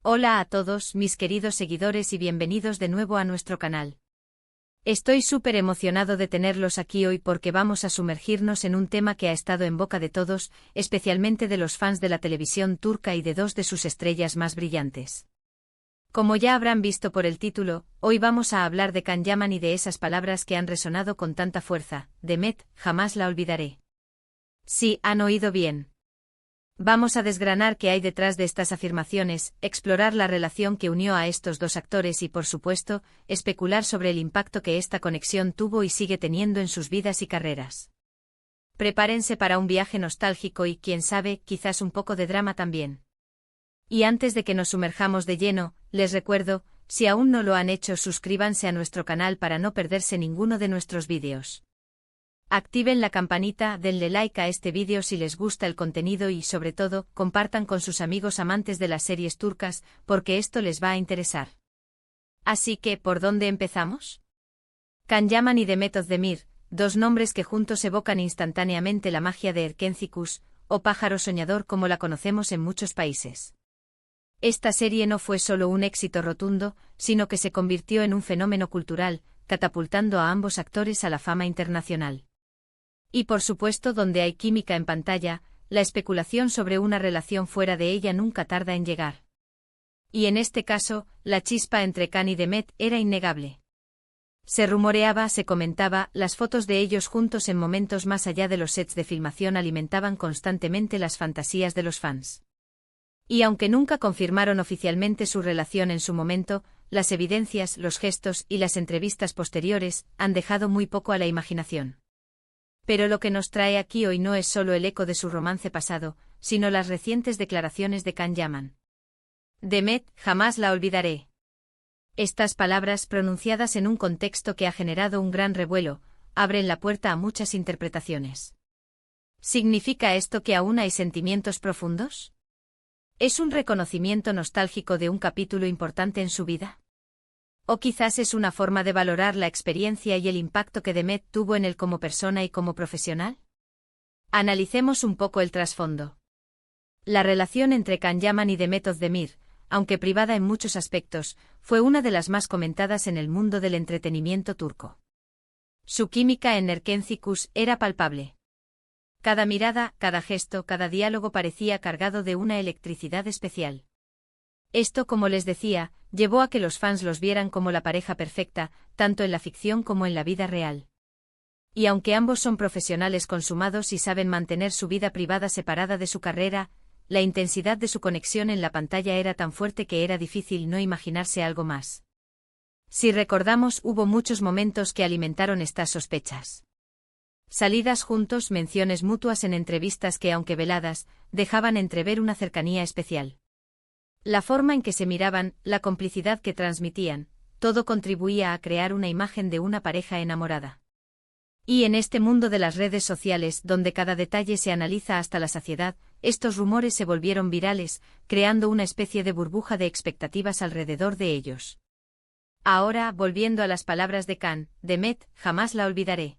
Hola a todos mis queridos seguidores y bienvenidos de nuevo a nuestro canal. Estoy súper emocionado de tenerlos aquí hoy porque vamos a sumergirnos en un tema que ha estado en boca de todos, especialmente de los fans de la televisión turca y de dos de sus estrellas más brillantes. Como ya habrán visto por el título, hoy vamos a hablar de Can Yaman y de esas palabras que han resonado con tanta fuerza: Demet, jamás la olvidaré. Sí, han oído bien. Vamos a desgranar qué hay detrás de estas afirmaciones, explorar la relación que unió a estos dos actores y, por supuesto, especular sobre el impacto que esta conexión tuvo y sigue teniendo en sus vidas y carreras. Prepárense para un viaje nostálgico y, quién sabe, quizás un poco de drama también. Y antes de que nos sumerjamos de lleno, les recuerdo, si aún no lo han hecho, suscríbanse a nuestro canal para no perderse ninguno de nuestros vídeos. Activen la campanita, denle like a este vídeo si les gusta el contenido y, sobre todo, compartan con sus amigos amantes de las series turcas, porque esto les va a interesar. Así que, ¿por dónde empezamos? Can Yaman y Demet Özdemir, dos nombres que juntos evocan instantáneamente la magia de Erkenci Kuş, o pájaro soñador como la conocemos en muchos países. Esta serie no fue solo un éxito rotundo, sino que se convirtió en un fenómeno cultural, catapultando a ambos actores a la fama internacional. Y por supuesto, donde hay química en pantalla, la especulación sobre una relación fuera de ella nunca tarda en llegar. Y en este caso, la chispa entre Can y Demet era innegable. Se rumoreaba, se comentaba, las fotos de ellos juntos en momentos más allá de los sets de filmación alimentaban constantemente las fantasías de los fans. Y aunque nunca confirmaron oficialmente su relación en su momento, las evidencias, los gestos y las entrevistas posteriores han dejado muy poco a la imaginación. Pero lo que nos trae aquí hoy no es solo el eco de su romance pasado, sino las recientes declaraciones de Can Yaman. Demet, jamás la olvidaré. Estas palabras, pronunciadas en un contexto que ha generado un gran revuelo, abren la puerta a muchas interpretaciones. ¿Significa esto que aún hay sentimientos profundos? ¿Es un reconocimiento nostálgico de un capítulo importante en su vida? O quizás es una forma de valorar la experiencia y el impacto que Demet tuvo en él como persona y como profesional. Analicemos un poco el trasfondo. La relación entre Can Yaman y Demet Özdemir, aunque privada en muchos aspectos, fue una de las más comentadas en el mundo del entretenimiento turco. Su química en Erkenci Kuş era palpable. Cada mirada, cada gesto, cada diálogo parecía cargado de una electricidad especial. Esto, como les decía, llevó a que los fans los vieran como la pareja perfecta, tanto en la ficción como en la vida real. Y aunque ambos son profesionales consumados y saben mantener su vida privada separada de su carrera, la intensidad de su conexión en la pantalla era tan fuerte que era difícil no imaginarse algo más. Si recordamos, hubo muchos momentos que alimentaron estas sospechas. Salidas juntos, menciones mutuas en entrevistas que, aunque veladas, dejaban entrever una cercanía especial. La forma en que se miraban, la complicidad que transmitían, todo contribuía a crear una imagen de una pareja enamorada. Y en este mundo de las redes sociales, donde cada detalle se analiza hasta la saciedad, estos rumores se volvieron virales, creando una especie de burbuja de expectativas alrededor de ellos. Ahora, volviendo a las palabras de Can, Demet, jamás la olvidaré.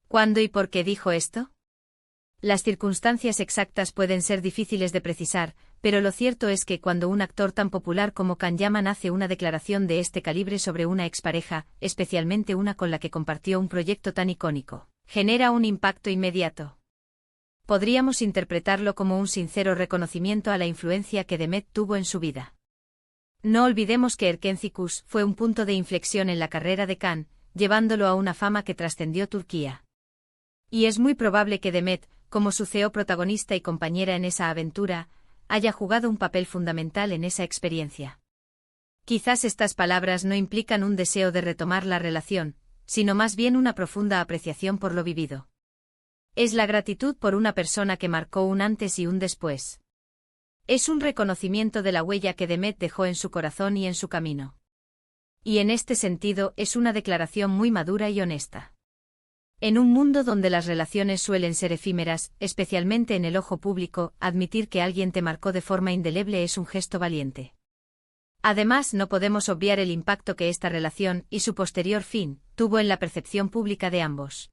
¿Cuándo y por qué dijo esto? Las circunstancias exactas pueden ser difíciles de precisar, pero lo cierto es que cuando un actor tan popular como Can Yaman hace una declaración de este calibre sobre una expareja, especialmente una con la que compartió un proyecto tan icónico, genera un impacto inmediato. Podríamos interpretarlo como un sincero reconocimiento a la influencia que Demet tuvo en su vida. No olvidemos que Erkenci Kuş fue un punto de inflexión en la carrera de Can, llevándolo a una fama que trascendió Turquía. Y es muy probable que Demet, como su CEO protagonista y compañera en esa aventura, haya jugado un papel fundamental en esa experiencia. Quizás estas palabras no implican un deseo de retomar la relación, sino más bien una profunda apreciación por lo vivido. Es la gratitud por una persona que marcó un antes y un después. Es un reconocimiento de la huella que Demet dejó en su corazón y en su camino. Y en este sentido es una declaración muy madura y honesta. En un mundo donde las relaciones suelen ser efímeras, especialmente en el ojo público, admitir que alguien te marcó de forma indeleble es un gesto valiente. Además, no podemos obviar el impacto que esta relación, y su posterior fin, tuvo en la percepción pública de ambos.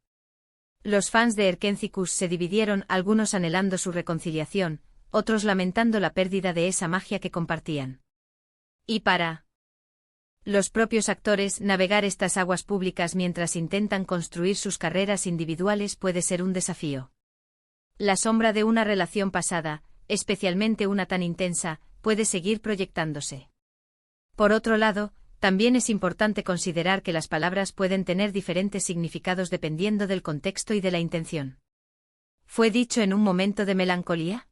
Los fans de Erkenci Kuş se dividieron, algunos anhelando su reconciliación, otros lamentando la pérdida de esa magia que compartían. Y para los propios actores, navegar estas aguas públicas mientras intentan construir sus carreras individuales puede ser un desafío. La sombra de una relación pasada, especialmente una tan intensa, puede seguir proyectándose. Por otro lado, también es importante considerar que las palabras pueden tener diferentes significados dependiendo del contexto y de la intención. ¿Fue dicho en un momento de melancolía?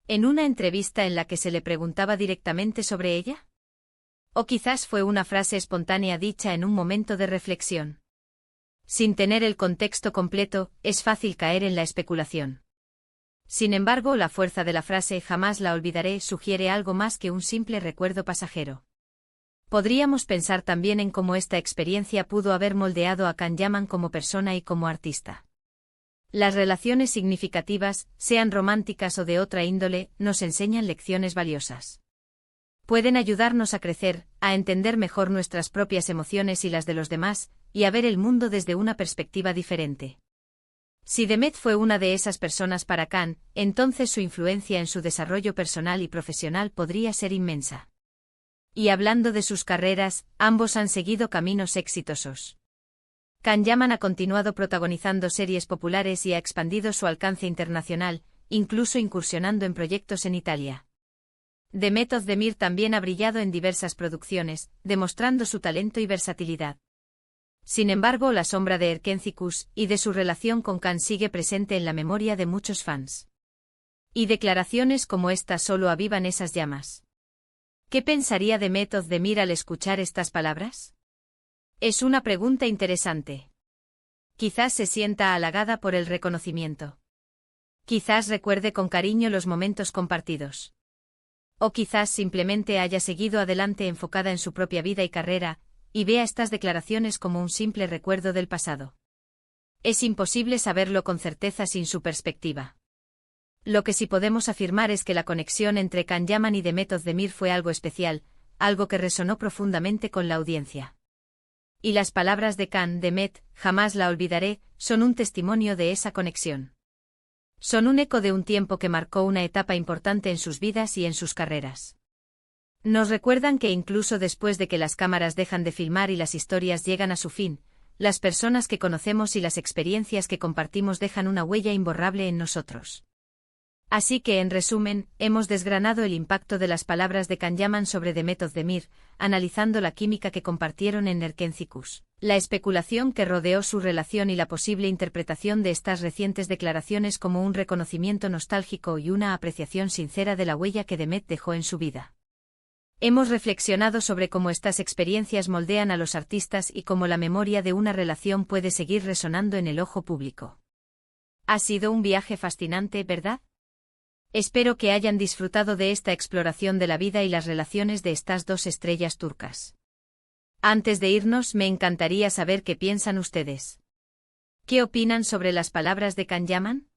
¿En una entrevista en la que se le preguntaba directamente sobre ella? ¿O quizás fue una frase espontánea dicha en un momento de reflexión? Sin tener el contexto completo, es fácil caer en la especulación. Sin embargo, la fuerza de la frase "jamás la olvidaré" sugiere algo más que un simple recuerdo pasajero. Podríamos pensar también en cómo esta experiencia pudo haber moldeado a Can Yaman como persona y como artista. Las relaciones significativas, sean románticas o de otra índole, nos enseñan lecciones valiosas. Pueden ayudarnos a crecer, a entender mejor nuestras propias emociones y las de los demás, y a ver el mundo desde una perspectiva diferente. Si Demet fue una de esas personas para Can, entonces su influencia en su desarrollo personal y profesional podría ser inmensa. Y hablando de sus carreras, ambos han seguido caminos exitosos. Can Yaman ha continuado protagonizando series populares y ha expandido su alcance internacional, incluso incursionando en proyectos en Italia. Demet Özdemir también ha brillado en diversas producciones, demostrando su talento y versatilidad. Sin embargo, la sombra de Erkencikus y de su relación con Can sigue presente en la memoria de muchos fans. Y declaraciones como esta solo avivan esas llamas. ¿Qué pensaría Demet Özdemir al escuchar estas palabras? Es una pregunta interesante. Quizás se sienta halagada por el reconocimiento. Quizás recuerde con cariño los momentos compartidos. O quizás simplemente haya seguido adelante enfocada en su propia vida y carrera, y vea estas declaraciones como un simple recuerdo del pasado. Es imposible saberlo con certeza sin su perspectiva. Lo que sí podemos afirmar es que la conexión entre Can Yaman y Demet Özdemir fue algo especial, algo que resonó profundamente con la audiencia. Y las palabras de Can, Demet, "jamás la olvidaré", son un testimonio de esa conexión. Son un eco de un tiempo que marcó una etapa importante en sus vidas y en sus carreras. Nos recuerdan que incluso después de que las cámaras dejan de filmar y las historias llegan a su fin, las personas que conocemos y las experiencias que compartimos dejan una huella imborrable en nosotros. Así que, en resumen, hemos desgranado el impacto de las palabras de Can Yaman sobre Demet Özdemir, analizando la química que compartieron en Erkencikus, la especulación que rodeó su relación y la posible interpretación de estas recientes declaraciones como un reconocimiento nostálgico y una apreciación sincera de la huella que Demet dejó en su vida. Hemos reflexionado sobre cómo estas experiencias moldean a los artistas y cómo la memoria de una relación puede seguir resonando en el ojo público. Ha sido un viaje fascinante, ¿verdad? Espero que hayan disfrutado de esta exploración de la vida y las relaciones de estas dos estrellas turcas. Antes de irnos, me encantaría saber qué piensan ustedes. ¿Qué opinan sobre las palabras de Can Yaman?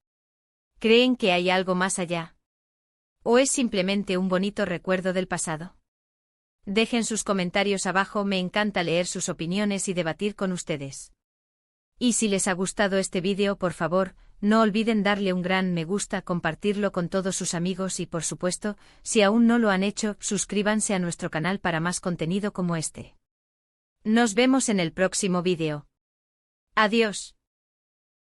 ¿Creen que hay algo más allá? ¿O es simplemente un bonito recuerdo del pasado? Dejen sus comentarios abajo, me encanta leer sus opiniones y debatir con ustedes. Y si les ha gustado este vídeo, por favor, no olviden darle un gran me gusta, compartirlo con todos sus amigos y, por supuesto, si aún no lo han hecho, suscríbanse a nuestro canal para más contenido como este. Nos vemos en el próximo vídeo. Adiós.